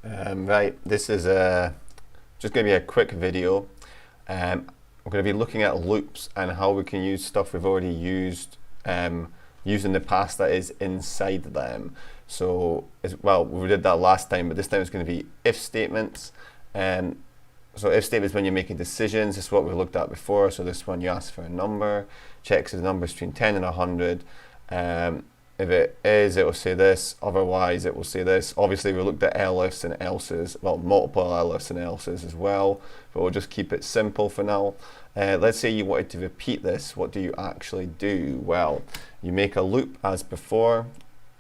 Right, this is just going to be a quick video. I'm going to be looking at loops and how we can use stuff we've already used in the past that is inside them. So, well, we did that last time, but this time it's going to be if statements. So if statements when you're making decisions, this is what we looked at before. So this one, you ask for a number, checks the numbers between 10 and 100. If it is, it will say this, otherwise it will say this. Obviously we looked at elifs and elses, well, multiple elifs and elses as well, but we'll just keep it simple for now. Let's say you wanted to repeat this, what do you actually do? Well, you make a loop as before,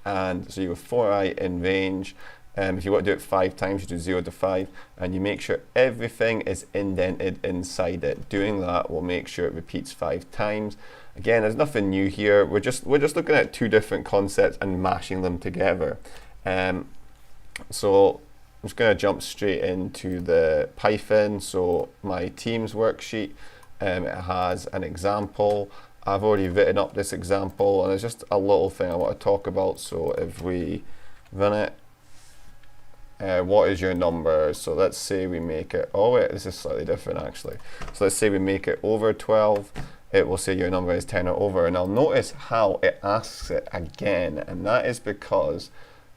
and so you have for I in range. If you want to do it 5 times, you do 0 to 5, and you make sure everything is indented inside it. Doing that will make sure it repeats 5 times. Again, there's nothing new here. We're just looking at 2 different concepts and mashing them together. So I'm just going to jump straight into the Python. So my Teams worksheet, it has an example. I've already written up this example, and there's just a little thing I want to talk about. So if we run it, what is your number? So let's say we make it, oh wait, this is slightly different actually. So let's say we make it over 12. It will say your number is 10 or over, and I'll notice how it asks it again, and that is because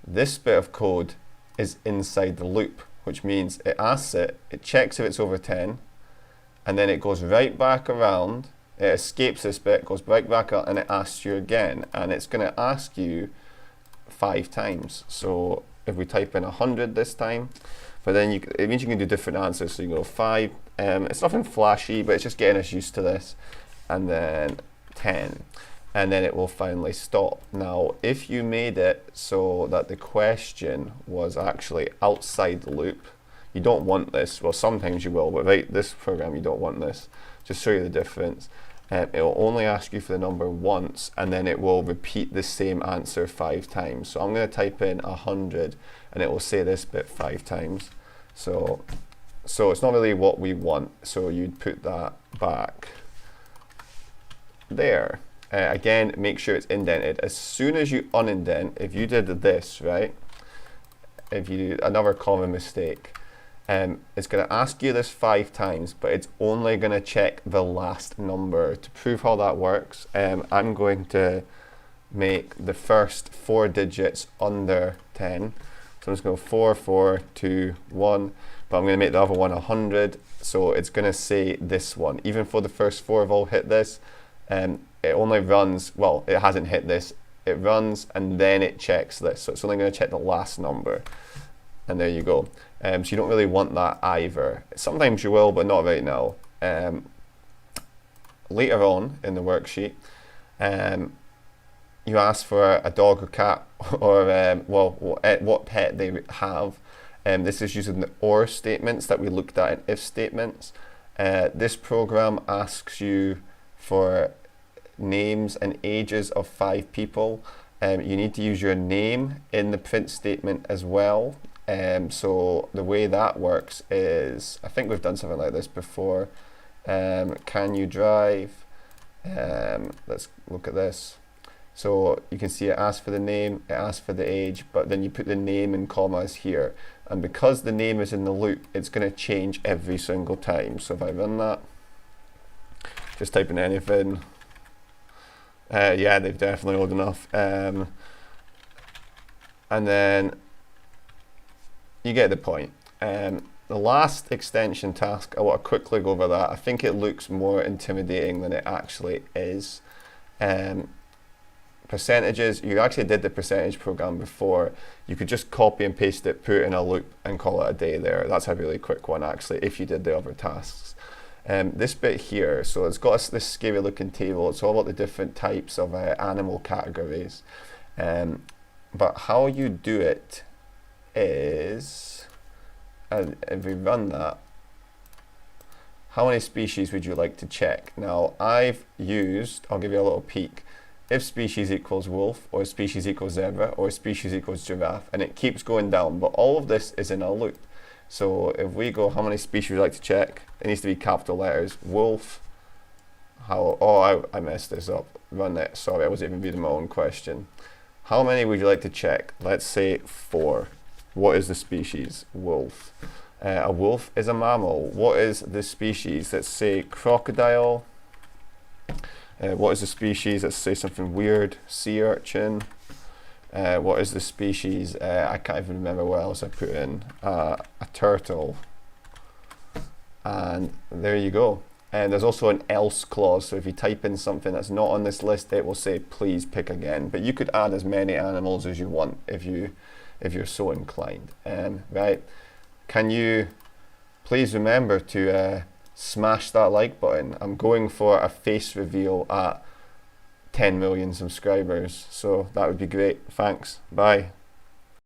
this bit of code is inside the loop, which means it asks it, it checks if it's over 10, and then it goes right back around, it escapes this bit, goes right back up, and it asks you again, and it's going to ask you 5 times. So if we type in 100 this time, but then it means you can do different answers. So you go 5, it's nothing flashy, but it's just getting us used to this, and then 10, and then it will finally stop. Now, if you made it so that the question was actually outside the loop, you don't want this. Well, sometimes you will, but right, this program, you don't want this. Just show you the difference. It will only ask you for the number once, and then it will repeat the same answer 5 times. So I'm going to type in 100, and it will say this bit 5 times. So it's not really what we want. So you'd put that back there. Again, make sure it's indented. As soon as you unindent, if you did this, right, if you do another common mistake, it's going to ask you this 5 times, but it's only going to check the last number. To prove how that works, I'm going to make the first 4 digits under 10. So I'm just going to go 4, 4, 2, 1, but I'm going to make the other one 100. So it's going to say this one. Even for the first 4 have all hit this, it only runs, well, it hasn't hit this. It runs and then it checks this. So it's only going to check the last number. And there you go. So you don't really want that either. Sometimes you will, but not right now. Later on in the worksheet, you ask for a dog or cat, or what pet they have. This is using the OR statements that we looked at in if statements. This program asks you for names and ages of 5 people. You need to use your name in the print statement as well. So the way that works is, I think we've done something like this before. Can you drive? Let's look at this. So you can see it asks for the name, it asks for the age, but then you put the name in commas here. And because the name is in the loop, it's going to change every single time. So if I run that, just type in anything. Yeah, they've definitely old enough. And then you get the point. The last extension task, I want to quickly go over that. I think it looks more intimidating than it actually is. Percentages, you actually did the percentage program before. You could just copy and paste it, put it in a loop, and call it a day there. That's a really quick one actually, if you did the other tasks. This bit here, so it's got this scary looking table. It's all about the different types of animal categories. But how you do it is, if we run that, how many species would you like to check? Now I've used, I'll give you a little peek, if species equals wolf, or species equals zebra, or species equals giraffe, and it keeps going down, but all of this is in a loop. So if we go, how many species would you like to check? It needs to be capital letters. Wolf, I messed this up. Run it, sorry, I wasn't even reading my own question. How many would you like to check? Let's say 4. What is the species? Wolf. A wolf is a mammal. What is the species? Let's say crocodile. What is the species? Let's say something weird. Sea urchin. What is the species? I can't even remember what else I put in. A turtle. And there you go. And there's also an else clause, so if you type in something that's not on this list, it will say please pick again. But you could add as many animals as you want if you're so inclined. Right? Can you please remember to smash that like button? I'm going for a face reveal at 10 million subscribers, so that would be great. Thanks. Bye.